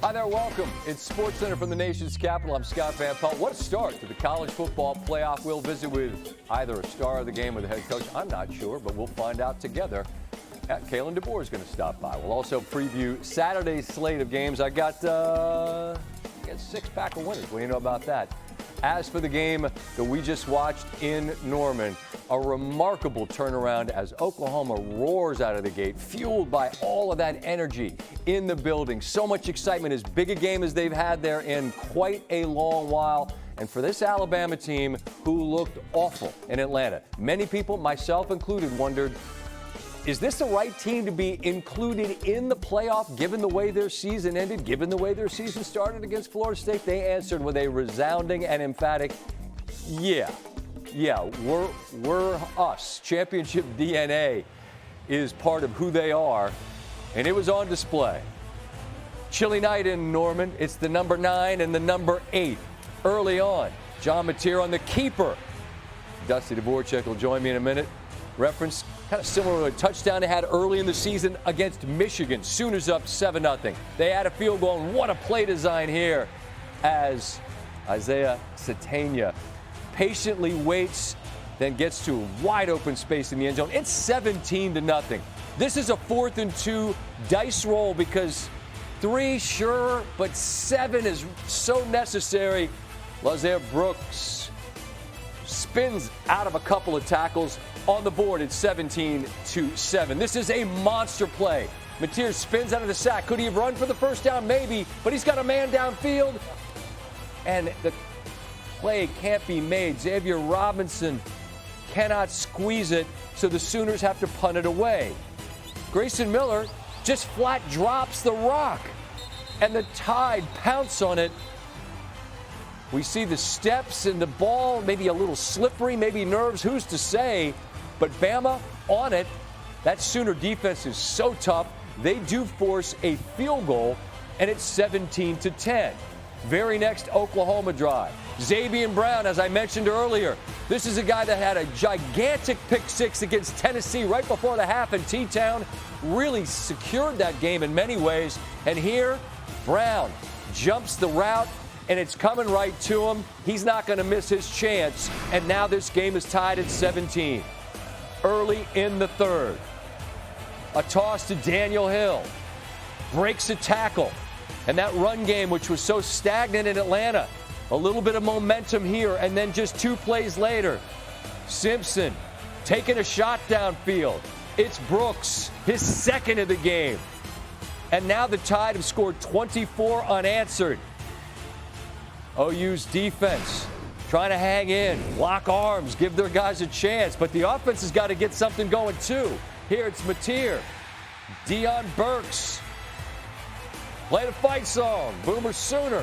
Hi there, welcome. It's SportsCenter from the nation's capital. I'm Scott Van Pelt. What a start to the college football playoff. We'll visit with either a star of the game or the head coach. I'm not sure, but we'll find out together. Kalen DeBoer is going to stop by. We'll also preview Saturday's slate of games. I got six-pack of winners. What do you know about that? As for the game that we just watched in Norman, a remarkable turnaround as Oklahoma roars out of the gate, fueled by all of that energy in the building. So much excitement, as big a game as they've had there in quite a long while. And for this Alabama team who looked awful in Atlanta, many people, myself included, wondered, is this the right team to be included in the playoff given the way their season ended, given the way their season started against Florida State? They answered with a resounding and emphatic, yeah, we're us. Championship DNA is part of who they are, and it was on display. Chilly night in Norman. It's the number 9 and the number 8 early on. John Mateer on the keeper. Dusty Dvoracek will join me in a minute. Reference kind of similar to a touchdown they had early in the season against Michigan. Sooners up 7-0. They had a field goal, and what a play design here as Isaiah Satania patiently waits, then gets to a wide open space in the end zone. It's 17-0. This is a 4th and 2 dice roll because 3, sure, but 7 is so necessary. Lazare Brooks spins out of a couple of tackles. On the board, it's 17-7. This is a monster play. Mateer spins out of the sack. Could he have run for the first down? Maybe, but he's got a man downfield, and the play can't be made. Xavier Robinson cannot squeeze it, so the Sooners have to punt it away. Grayson Miller just flat drops the rock, and the Tide pounce on it. We see the steps and the ball, maybe a little slippery, maybe nerves, who's to say? But Bama on it. That Sooner defense is so tough. They do force a field goal, and it's 17-10. Very next Oklahoma drive. Xavier Brown, as I mentioned earlier, this is a guy that had a gigantic pick 6 against Tennessee right before the half, and T-Town really secured that game in many ways. And here, Brown jumps the route, and it's coming right to him. He's not going to miss his chance, and now this game is tied at 17. Early in the third, a toss to Daniel Hill, breaks a tackle, and that run game, which was so stagnant in Atlanta, a little bit of momentum here, and then just 2 plays later, Simpson taking a shot downfield. It's Brooks, his second of the game, and now the Tide have scored 24 unanswered. OU's defense trying to hang in, lock arms, give their guys a chance, but the offense has got to get something going too. Here it's Mateer, Deion Burks, play the fight song, Boomer Sooner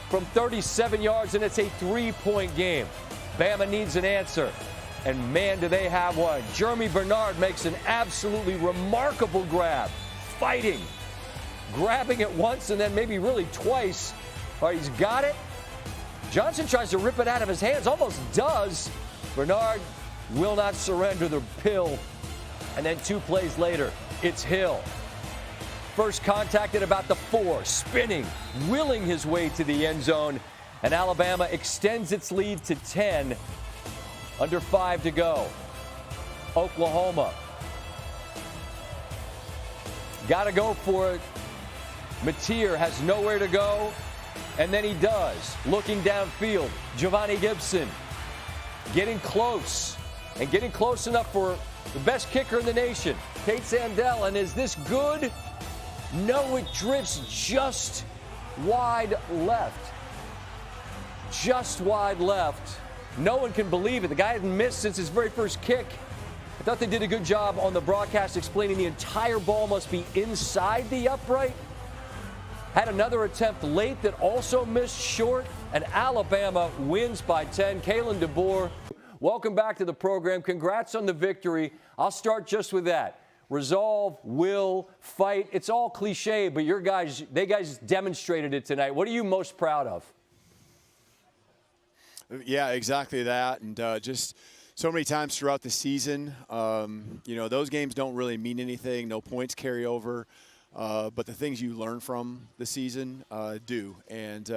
from 37 yards, and it's a 3-point game. Bama needs an answer, and man, do they have one. Jeremy Bernard makes an absolutely remarkable grab, fighting, grabbing it once and then maybe really twice. All right, he's got it. Johnson tries to rip it out of his hands, almost does. Bernard will not surrender the pill. And then 2 plays later, it's Hill. First contact at about the 4, spinning, willing his way to the end zone. And Alabama extends its lead to 10, under 5 to go. Oklahoma got to go for it. Mateer has nowhere to go. And then he does. Looking downfield, Giovanni Gibson getting close, and getting close enough for the best kicker in the nation, Tate Sandell. And is this good? No, it drifts just wide left. Just wide left. No one can believe it. The guy hadn't missed since his very first kick. I thought they did a good job on the broadcast explaining the entire ball must be inside the upright. Had another attempt late that also missed short, and Alabama wins by 10. Kalen DeBoer, welcome back to the program. Congrats on the victory. I'll start just with that. Resolve, will, fight. It's all cliche, but they guys demonstrated it tonight. What are you most proud of? Yeah, exactly that. And just so many times throughout the season, those games don't really mean anything. No points carry over. but the things you learn from the season do. And,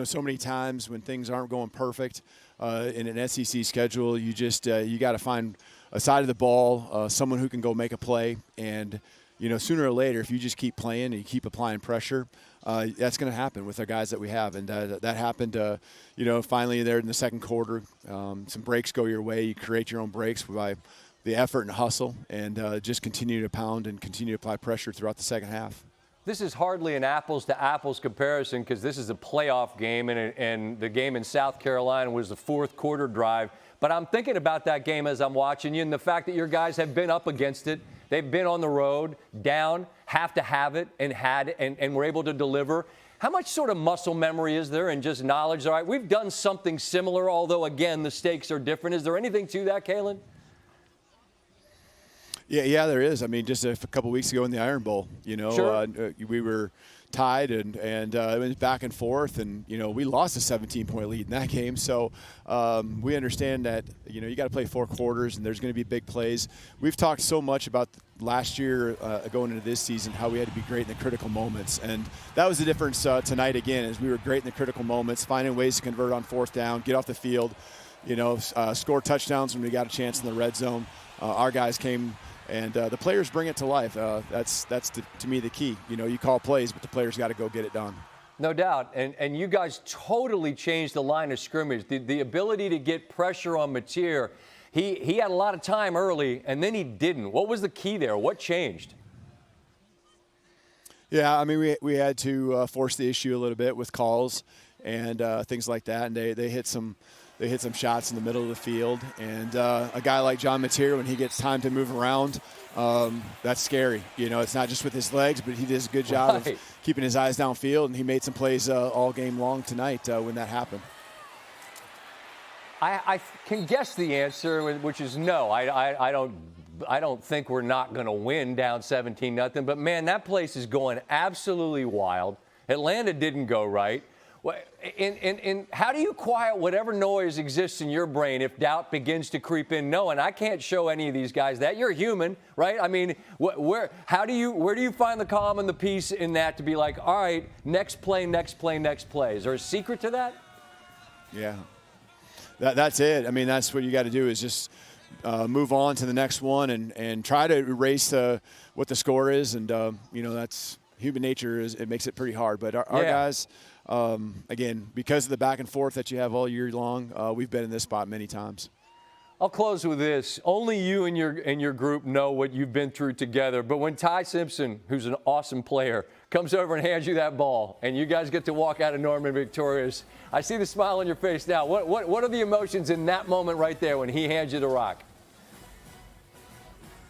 so many times when things aren't going perfect in an SEC schedule, you just you got to find a side of the ball, someone who can go make a play. And, sooner or later, if you just keep playing and you keep applying pressure, that's going to happen with our guys that we have. And that happened, finally there in the second quarter. Some breaks go your way. You create your own breaks by the effort and hustle, and just continue to pound and continue to apply pressure throughout the second half. This is hardly an apples-to-apples comparison because this is a playoff game, and the game in South Carolina was the fourth quarter drive. But I'm thinking about that game as I'm watching you, and the fact that your guys have been up against it. They've been on the road, down, have to have it, and were able to deliver. How much sort of muscle memory is there and just knowledge? All right, we've done something similar, although, again, the stakes are different. Is there anything to that, Kalen? Yeah, there is. I mean, just a couple weeks ago in the Iron Bowl, Sure. We were tied and it was back and forth, and we lost a 17-point lead in that game. So we understand that you got to play 4 quarters, and there's going to be big plays. We've talked so much about last year going into this season how we had to be great in the critical moments, and that was the difference tonight again. Is we were great in the critical moments, finding ways to convert on 4th down, get off the field, score touchdowns when we got a chance in the red zone. Our guys came. And the players bring it to life. That's to me the key. You call plays, but the players got to go get it done. No doubt. And you guys totally changed the line of scrimmage. The ability to get pressure on Mateer. He had a lot of time early, and then he didn't. What was the key there? What changed? Yeah, I mean, we had to force the issue a little bit with calls and things like that. And they hit some shots in the middle of the field. And a guy like John Mateer, when he gets time to move around, that's scary. It's not just with his legs, but he does a good job of keeping his eyes downfield. And he made some plays all game long tonight when that happened. I can guess the answer, which is no. I don't think we're not going to win down 17-0. But, man, that place is going absolutely wild. Atlanta didn't go right. And how do you quiet whatever noise exists in your brain if doubt begins to creep in? No, and I can't show any of these guys that. You're human, right? I mean, where do you find the calm and the peace in that to be like, all right, next play, next play, next play? Is there a secret to that? Yeah, that's it. I mean, that's what you got to do is just move on to the next one and try to erase what the score is. And, that's human nature. It makes it pretty hard. But our guys – again, because of the back and forth that you have all year long, we've been in this spot many times. I'll close with this. Only you and your group know what you've been through together. But when Ty Simpson, who's an awesome player, comes over and hands you that ball, and you guys get to walk out of Norman victorious, I see the smile on your face now. What are the emotions in that moment right there when he hands you the rock?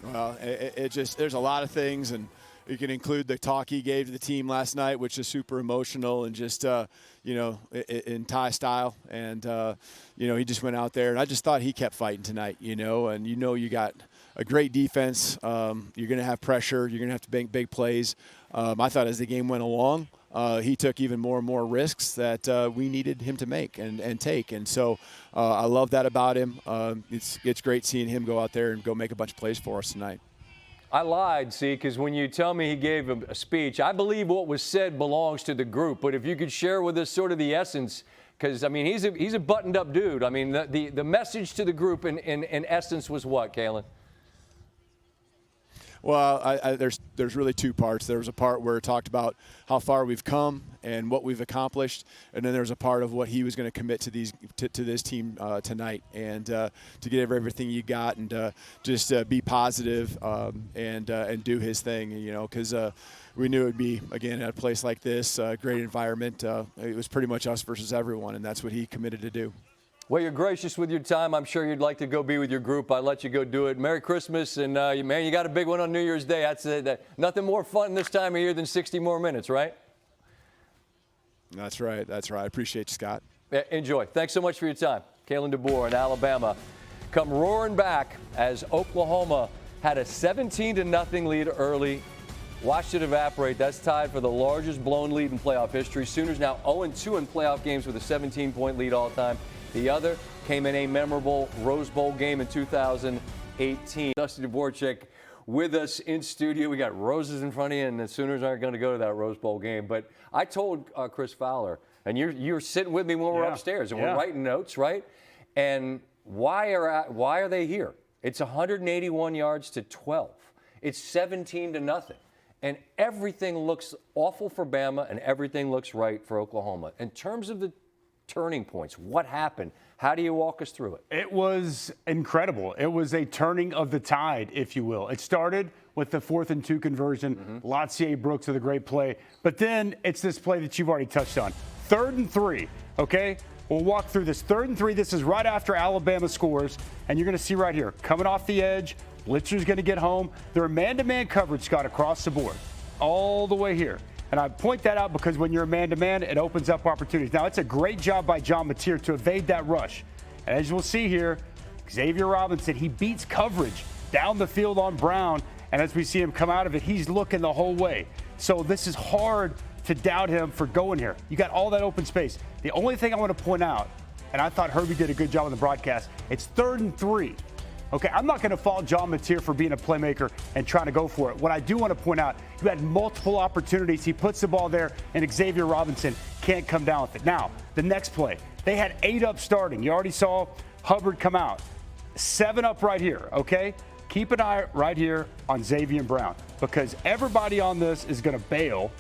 Well, there's a lot of things, and you can include the talk he gave to the team last night, which is super emotional and just, in Ty style. And, he just went out there. And I just thought he kept fighting tonight, and you got a great defense. You're going to have pressure. You're going to have to make big plays. I thought as the game went along, he took even more and more risks that we needed him to make and take. And so I love that about him. It's great seeing him go out there and go make a bunch of plays for us tonight. I lied, see, because when you tell me he gave a speech, I believe what was said belongs to the group. But if you could share with us sort of the essence, because, I mean, he's a buttoned-up dude. I mean, the message to the group in essence was what, Kalen? Well, there's really 2 parts. There was a part where it talked about how far we've come and what we've accomplished, and then there's a part of what he was going to commit to this team tonight, and to get everything you got, and just be positive and do his thing, because we knew it would be, again, at a place like this, great environment. It was pretty much us versus everyone, and that's what he committed to do. Well, you're gracious with your time. I'm sure you'd like to go be with your group. I'll let you go do it. Merry Christmas, and, man, you got a big one on New Year's Day. That's nothing more fun this time of year than 60 more minutes, right? That's right. I appreciate you, Scott. Enjoy. Thanks so much for your time. Kalen DeBoer in Alabama come roaring back as Oklahoma had a 17-0 lead early. Watched it evaporate. That's tied for the largest blown lead in playoff history. Sooners now 0-2 in playoff games with a 17-point lead all time. The other came in a memorable Rose Bowl game in 2018. Dusty Dvoracek with us in studio. We got roses in front of you, and the Sooners aren't going to go to that Rose Bowl game. But I told Chris Fowler, and you're sitting with me when we're upstairs, and we're writing notes, right? And why are they here? It's 181 yards to 12. It's 17-0. And everything looks awful for Bama, and everything looks right for Oklahoma. In terms of the turning points, what happened? How do you walk us through it? It was incredible. It was a turning of the tide, if you will. It started with the 4th and 2 conversion. Latsier Brooks with a great play. But then it's this play that you've already touched on. 3rd and 3, okay? We'll walk through this. 3rd and 3, this is right after Alabama scores. And you're going to see right here, coming off the edge, Blitzer's going to get home. They're man-to-man coverage, Scott, across the board, all the way here. And I point that out because when you're a man-to-man, it opens up opportunities. Now, it's a great job by John Mateer to evade that rush. And as you'll see here, Xavier Robinson, he beats coverage down the field on Brown. And as we see him come out of it, he's looking the whole way. So this is hard to doubt him for going here. You got all that open space. The only thing I want to point out, and I thought Herbie did a good job on the broadcast, it's 3rd and 3. Okay, I'm not going to fault John Mateer for being a playmaker and trying to go for it. What I do want to point out, you had multiple opportunities. He puts the ball there, and Xavier Robinson can't come down with it. Now, the next play, they had 8 up starting. You already saw Hubbard come out. 7 up right here, okay? Keep an eye right here on Xavier Brown because everybody on this is going to bail.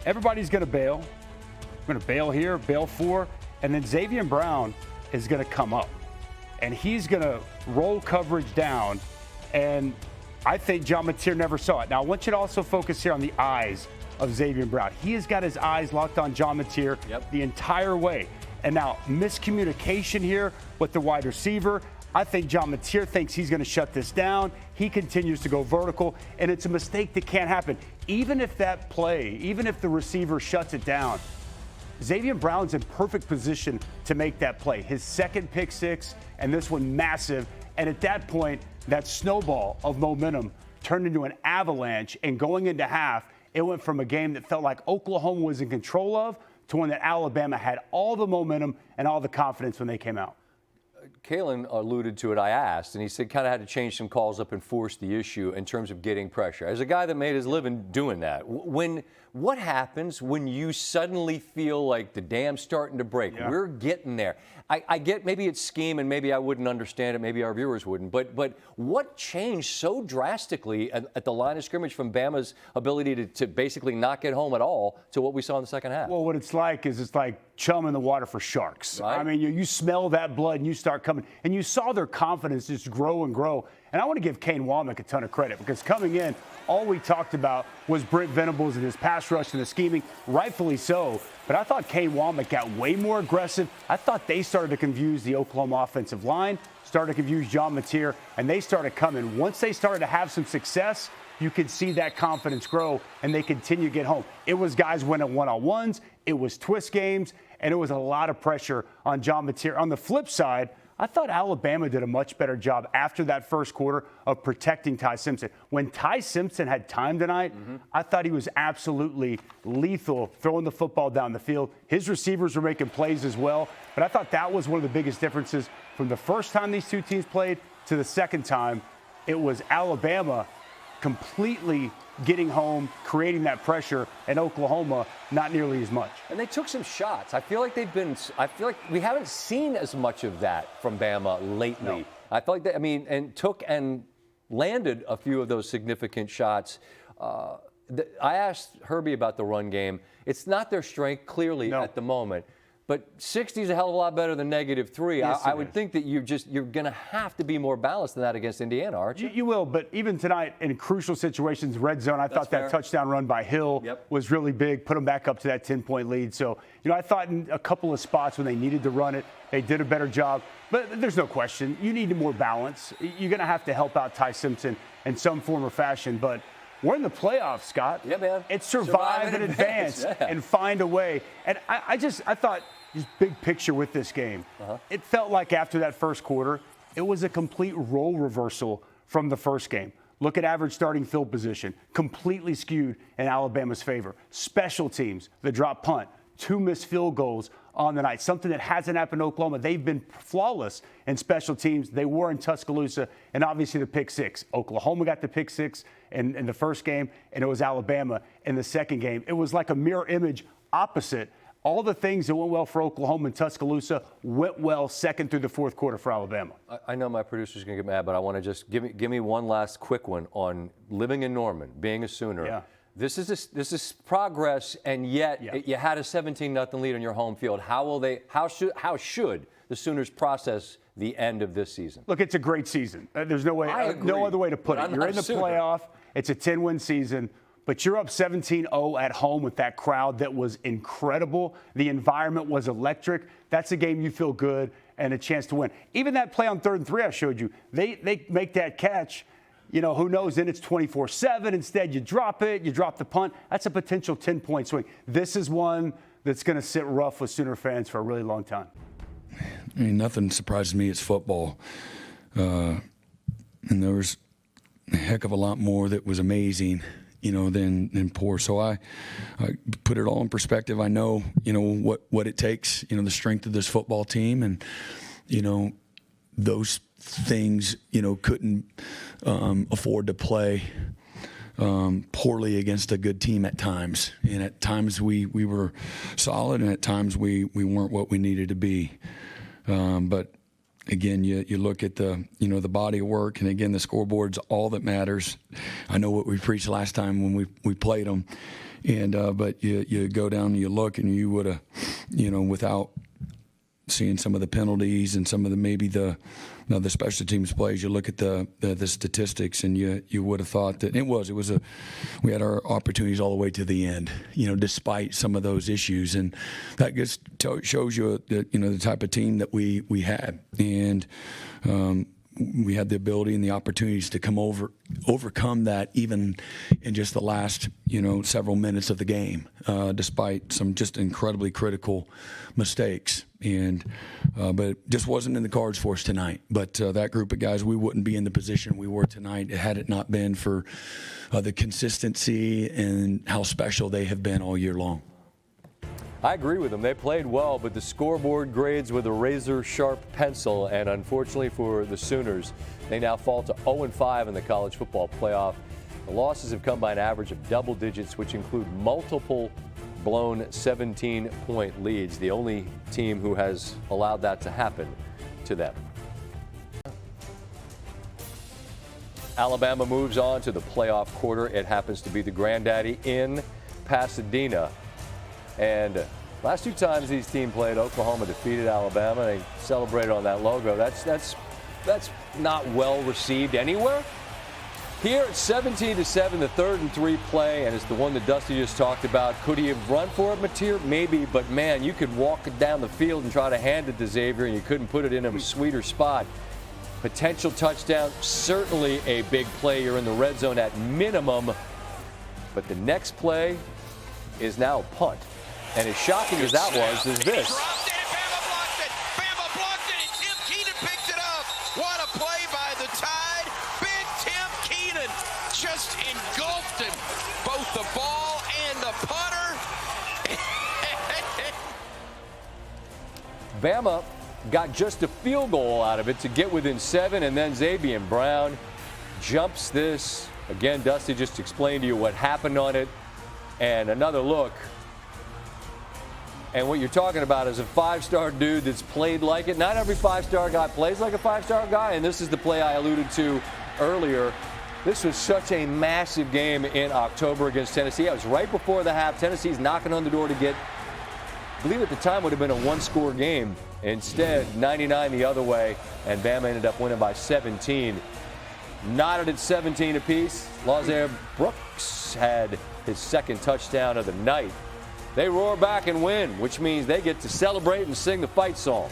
Everybody's going to bail. We're going to bail here, bail 4, and then Xavier Brown is going to come up. And he's going to roll coverage down, and I think John Mateer never saw it. Now, I want you to also focus here on the eyes of Xavier Brown. He has got his eyes locked on John Mateer the entire way. And now, miscommunication here with the wide receiver. I think John Mateer thinks he's going to shut this down. He continues to go vertical, and it's a mistake that can't happen. Even if that play, even if the receiver shuts it down, Xavier Brown's in perfect position to make that play. His second pick six, and this one massive. And at that point, that snowball of momentum turned into an avalanche. And going into half, it went from a game that felt like Oklahoma was in control of to one that Alabama had all the momentum and all the confidence when they came out. Kalen alluded to it, I asked, and he said kind of had to change some calls up and force the issue in terms of getting pressure. As a guy that made his living doing that, what happens when you suddenly feel like the dam's starting to break? Yeah. We're getting there. I get maybe it's scheme and maybe I wouldn't understand it, maybe our viewers wouldn't, but what changed so drastically at the line of scrimmage from Bama's ability to basically not get home at all to what we saw in the second half? Well, what it's like is it's like chum in the water for sharks. Right? I mean, you smell that blood and you start coming, and you saw their confidence just grow and grow. And I want to give Kane Womack a ton of credit because coming in, all we talked about was Brent Venables and his pass rush and the scheming, rightfully so. But I thought Kane Womack got way more aggressive. I thought they started to confuse the Oklahoma offensive line, started to confuse John Mateer, and they started coming. Once they started to have some success, you could see that confidence grow, and they continue to get home. It was guys winning one-on-ones, it was twist games, and it was a lot of pressure on John Mateer. On the flip side, I thought Alabama did a much better job after that first quarter of protecting Ty Simpson. When Ty Simpson had time tonight, I thought he was absolutely lethal throwing the football down the field. His receivers were making plays as well, but I thought that was one of the biggest differences from the first time these two teams played to the second time. It was Alabama completely getting home, creating that pressure, and Oklahoma not nearly as much. And they took some shots. I feel like we haven't seen as much of that from Bama lately. No. I feel like and took and landed a few of those significant shots. I asked Herbie about the run game. It's not their strength, clearly, at the moment. But 60 is a hell of a lot better than -3. Yes, I would think that you're going to have to be more balanced than that against Indiana, aren't you? You will, but even tonight in crucial situations, red zone, I thought that touchdown run by Hill was really big, put them back up to that 10-point lead. So, I thought in a couple of spots when they needed to run it, they did a better job. But there's no question, you need more balance. You're going to have to help out Ty Simpson in some form or fashion, but we're in the playoffs, Scott. Yeah, man. It's survive and advance and find a way. And I thought, just big picture with this game, it felt like after that first quarter, it was a complete role reversal from the first game. Look at average starting field position, completely skewed in Alabama's favor. Special teams, the drop punt, 2 missed field goals, on the night, something that hasn't happened in Oklahoma. They've been flawless in special teams. They were in Tuscaloosa, and obviously the pick six. Oklahoma got the pick six in the first game, and it was Alabama in the second game. It was like a mirror image opposite. All the things that went well for Oklahoma and Tuscaloosa went well second through the fourth quarter for Alabama. I know my producer's going to get mad, but I want to just give me one last quick one on living in Norman, being a Sooner. Yeah. This is progress, and yet you had a 17-0 lead on your home field. How should the Sooners process the end of this season? Look, it's a great season. There's no other way to put it. You're in the playoff. It's a 10-win season. But you're up 17-0 at home with that crowd that was incredible. The environment was electric. That's a game you feel good and a chance to win. Even that play on 3rd and 3 I showed you, they make that catch. You know, who knows, then it's 24-7. Instead, you drop it, you drop the punt. That's a potential 10-point swing. This is one that's going to sit rough with Sooner fans for a really long time. I mean, nothing surprises me. It's football. And there was a heck of a lot more that was amazing, you know, than poor. So I put it all in perspective. I know, you know, what it takes, you know, the strength of this football team, and, you know, those things, you know, couldn't afford to play poorly against a good team at times. And at times we were solid, and at times we weren't what we needed to be. But again, you look at the body of work, and again, the scoreboard's all that matters. I know what we preached last time when we played them, and but you go down and you look, and you would have, you know, without seeing some of the penalties and some of the special teams plays, you look at the statistics, and you would have thought that we had our opportunities all the way to the end, you know, despite some of those issues, and that just shows you that, you know, the type of team that we had, and we had the ability and the opportunities to overcome that even in just the last, you know, several minutes of the game, despite some just incredibly critical mistakes. And but it just wasn't in the cards for us tonight. But that group of guys, we wouldn't be in the position we were tonight had it not been for the consistency and how special they have been all year long. I agree with them. They played well, but the scoreboard grades with a razor-sharp pencil, and unfortunately for the Sooners, they now fall to 0-5 in the college football playoff. The losses have come by an average of double digits, which include multiple blown 17-point leads, the only team who has allowed that to happen to them. Alabama moves on to the playoff quarter. It happens to be the granddaddy in Pasadena. And last two times these teams played, Oklahoma defeated Alabama. They celebrated on that logo. That's not well received anywhere. Here it's 17-7, the 3rd and 3 play, and it's the one that Dusty just talked about. Could he have run for it, Mateer? Maybe, but man, you could walk it down the field and try to hand it to Xavier, and you couldn't put it in a sweeter spot. Potential touchdown, certainly a big play. You're in the red zone at minimum, but the next play is now a punt. And as shocking as that was, is this. Bama blocked it, and Tim Keenan picked it up. What a play by the Tide. Big Tim Keenan just engulfed him. Both the ball and the punter. Bama got just a field goal out of it to get within 7, and then Xavier Brown jumps this. Again, Dusty just explained to you what happened on it. And another look. And what you're talking about is a 5-star dude that's played like it. Not every 5-star guy plays like a 5-star guy, and this is the play I alluded to earlier. This was such a massive game in October against Tennessee. It was right before the half. Tennessee's knocking on the door to get, I believe at the time would have been a 1-score game. Instead, 99 the other way, and Bama ended up winning by 17. Knotted at 17 apiece. Lazaire Brooks had his second touchdown of the night. They roar back and win, which means they get to celebrate and sing the fight song.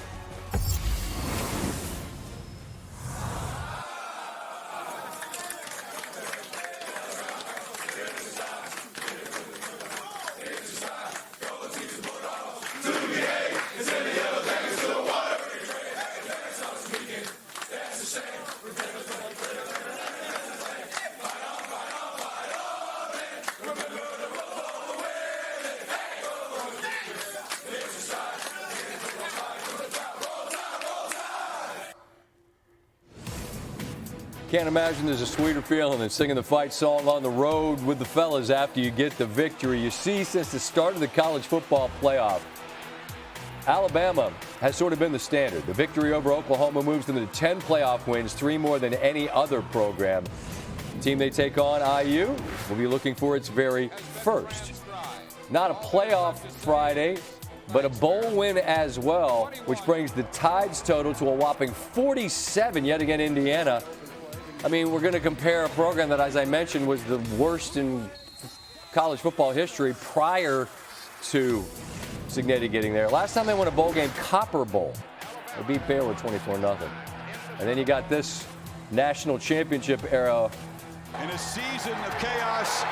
Can't imagine there's a sweeter feeling than singing the fight song on the road with the fellas after you get the victory. You see, since the start of the college football playoff, Alabama has sort of been the standard. The victory over Oklahoma moves them to 10 playoff wins, 3 more than any other program. The team they take on, IU, will be looking for its very first. Not a playoff Friday, but a bowl win as well, which brings the Tide's total to a whopping 47. Yet again, Indiana. I mean, we're going to compare a program that, as I mentioned, was the worst in college football history prior to Cignetti getting there. Last time they won a bowl game, Copper Bowl. They beat Baylor 24-0. And then you got this national championship era. In a season of chaos,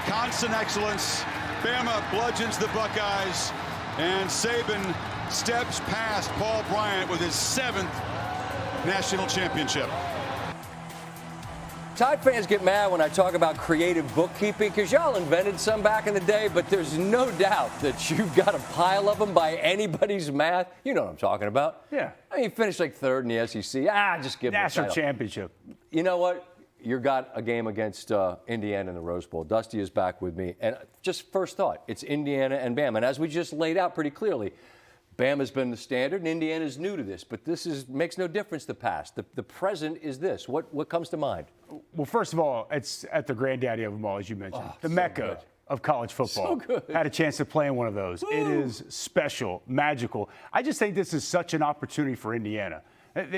constant excellence, Bama bludgeons the Buckeyes, and Saban steps past Paul Bryant with his 7th national championship. Tide fans get mad when I talk about creative bookkeeping because y'all invented some back in the day, but there's no doubt that you've got a pile of them by anybody's math. You know what I'm talking about. Yeah. I mean, finished like 3rd in the SEC. Just give them National the title. championship. You know what? You got a game against Indiana in the Rose Bowl. Dusty is back with me. And just first thought, it's Indiana and Bama. And as we just laid out pretty clearly, Bama's been the standard, and Indiana's new to this. But this makes no difference, the past. The present is this. What comes to mind? Well, first of all, it's at the granddaddy of them all, as you mentioned. The Mecca of college football. So good. Had a chance to play in one of those. Woo. It is special, magical. I just think this is such an opportunity for Indiana.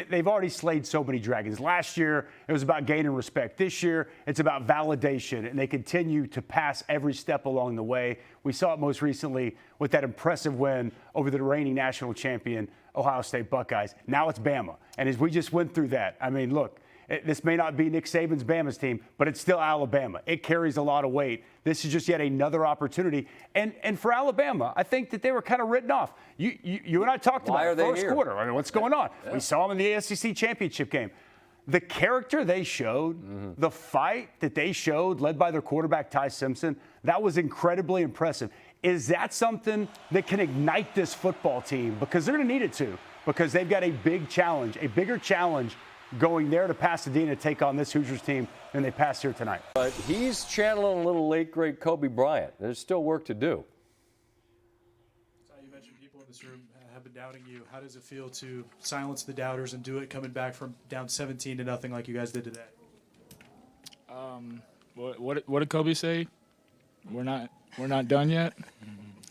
They've already slayed so many dragons. Last year, it was about gaining respect. This year, it's about validation, and they continue to pass every step along the way. We saw it most recently with that impressive win over the reigning national champion, Ohio State Buckeyes. Now it's Bama. And as we just went through that, I mean, look, this may not be Nick Saban's Bama's team, but it's still Alabama. It carries a lot of weight. This is just yet another opportunity. And for Alabama, I think that they were kind of written off. You and I talked about the first quarter. I mean, what's going on? Yeah. We saw them in the SEC championship game. The character they showed, the fight that they showed, led by their quarterback, Ty Simpson, that was incredibly impressive. Is that something that can ignite this football team? Because they're going to need it to, because they've got a big challenge, a bigger challenge going there to Pasadena to take on this Hoosiers team than they passed here tonight. But he's channeling a little late, great Kobe Bryant. There's still work to do. You mentioned people in this room have been doubting you. How does it feel to silence the doubters and do it coming back from down 17-0 like you guys did today? What did Kobe say? We're not done yet.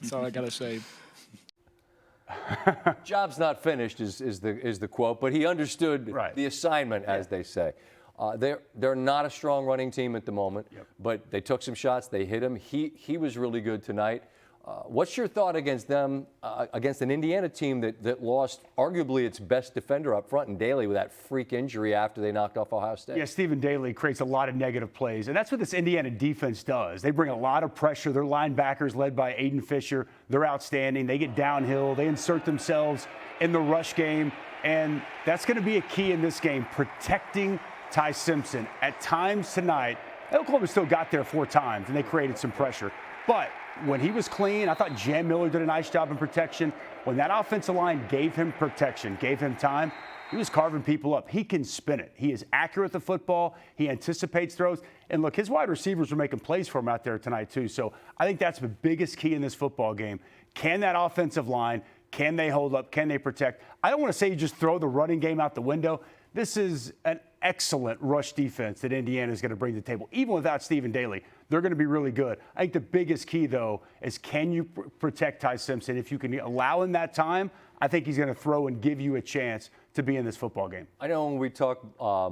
That's all I gotta say. Job's not finished is the quote, but he understood the assignment, as they say. They're not a strong running team at the moment, but they took some shots. They hit him. He was really good tonight. What's your thought against them, against an Indiana team that lost arguably its best defender up front in Daly with that freak injury after they knocked off Ohio State? Yeah, Stephen Daly creates a lot of negative plays, and that's what this Indiana defense does. They bring a lot of pressure. Their linebackers, led by Aiden Fisher, they're outstanding. They get downhill. They insert themselves in the rush game, and that's going to be a key in this game, protecting Ty Simpson. At times tonight, Oklahoma still got there 4 times, and they created some pressure. But when he was clean, I thought Jan Miller did a nice job in protection. When that offensive line gave him protection, gave him time, he was carving people up. He can spin it. He is accurate with the football. He anticipates throws. And look, his wide receivers were making plays for him out there tonight too. So I think that's the biggest key in this football game. Can that offensive line, can they hold up? Can they protect? I don't want to say you just throw the running game out the window. This is an excellent rush defense that Indiana is going to bring to the table. Even without Stephen Daly, they're going to be really good. I think the biggest key, though, is can you protect Ty Simpson? If you can allow him that time, I think he's going to throw and give you a chance to be in this football game. I know when we talk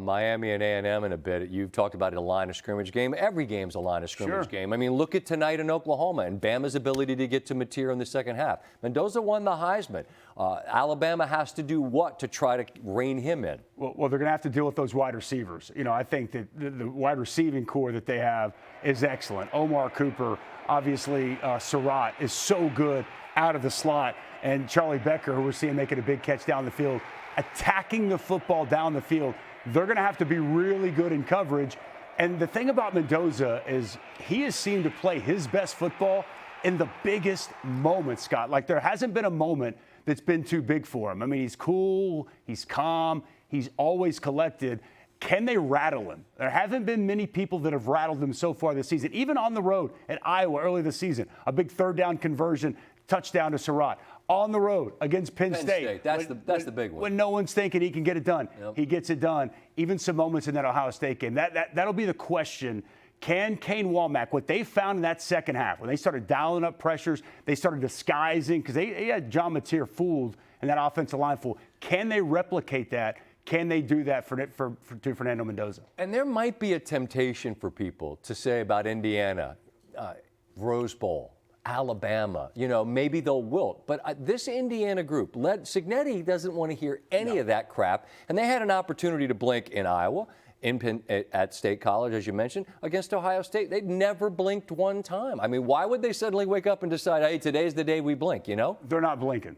Miami and A&M in a bit, you've talked about a line of scrimmage game. Every game's a line of scrimmage game. I mean, look at tonight in Oklahoma and Bama's ability to get to Mateer in the second half. Mendoza won the Heisman. Alabama has to do what to try to rein him in? Well, they're going to have to deal with those wide receivers. You know, I think that the wide receiving core that they have is excellent. Omar Cooper, obviously, Surratt is so good out of the slot. And Charlie Becker, who we're seeing making a big catch down the field, attacking the football down the field. They're going to have to be really good in coverage. And the thing about Mendoza is he has seemed to play his best football in the biggest moments, Scott. Like, there hasn't been a moment that's been too big for him. I mean, he's cool, he's calm, he's always collected. Can they rattle him? There haven't been many people that have rattled him so far this season, even on the road at Iowa early this season. A big third down conversion, touchdown to Surratt. On the road against Penn State. That's the big one. When no one's thinking he can get it done, he gets it done. Even some moments in that Ohio State game. That'll be the question. Can Kane Womack, what they found in that second half, when they started dialing up pressures, they started disguising, because they had John Mateer fooled and that offensive line fooled. Can they replicate that? Can they do that to Fernando Mendoza? And there might be a temptation for people to say about Indiana, Rose Bowl, Alabama, maybe they'll wilt. But this Indiana group, Cignetti doesn't want to hear any of that crap. And they had an opportunity to blink in Iowa, at State College, as you mentioned, against Ohio State. They'd never blinked one time. I mean, why would they suddenly wake up and decide, hey, today's the day we blink, They're not blinking.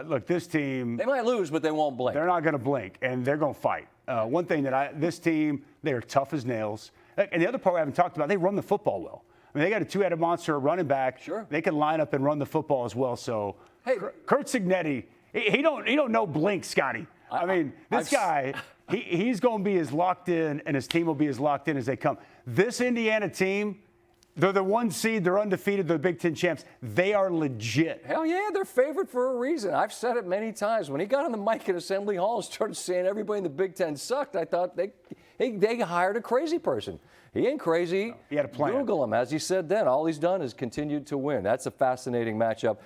Look, this team. They might lose, but they won't blink. They're not going to blink, and they're going to fight. One thing this team, they are tough as nails. And the other part we haven't talked about, they run the football well. I mean, they got a two-headed monster running back. Sure. They can line up and run the football as well. So, hey, Kurt Cignetti, he don't know blink, Scotty. I mean, this guy, he's going to be as locked in, and his team will be as locked in as they come. This Indiana team, they're the 1 seed. They're undefeated. They're the Big Ten champs. They are legit. Hell yeah, they're favored for a reason. I've said it many times. When he got on the mic at Assembly Hall and started saying everybody in the Big Ten sucked, I thought they hired a crazy person. He ain't crazy. No, he had a plan. Google him. As he said then, all he's done is continued to win. That's a fascinating matchup.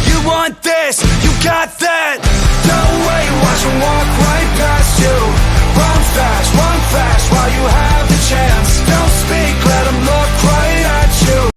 You want this, you got that. No way, watch him walk right past you. Run fast while you have the chance. Don't speak, let him look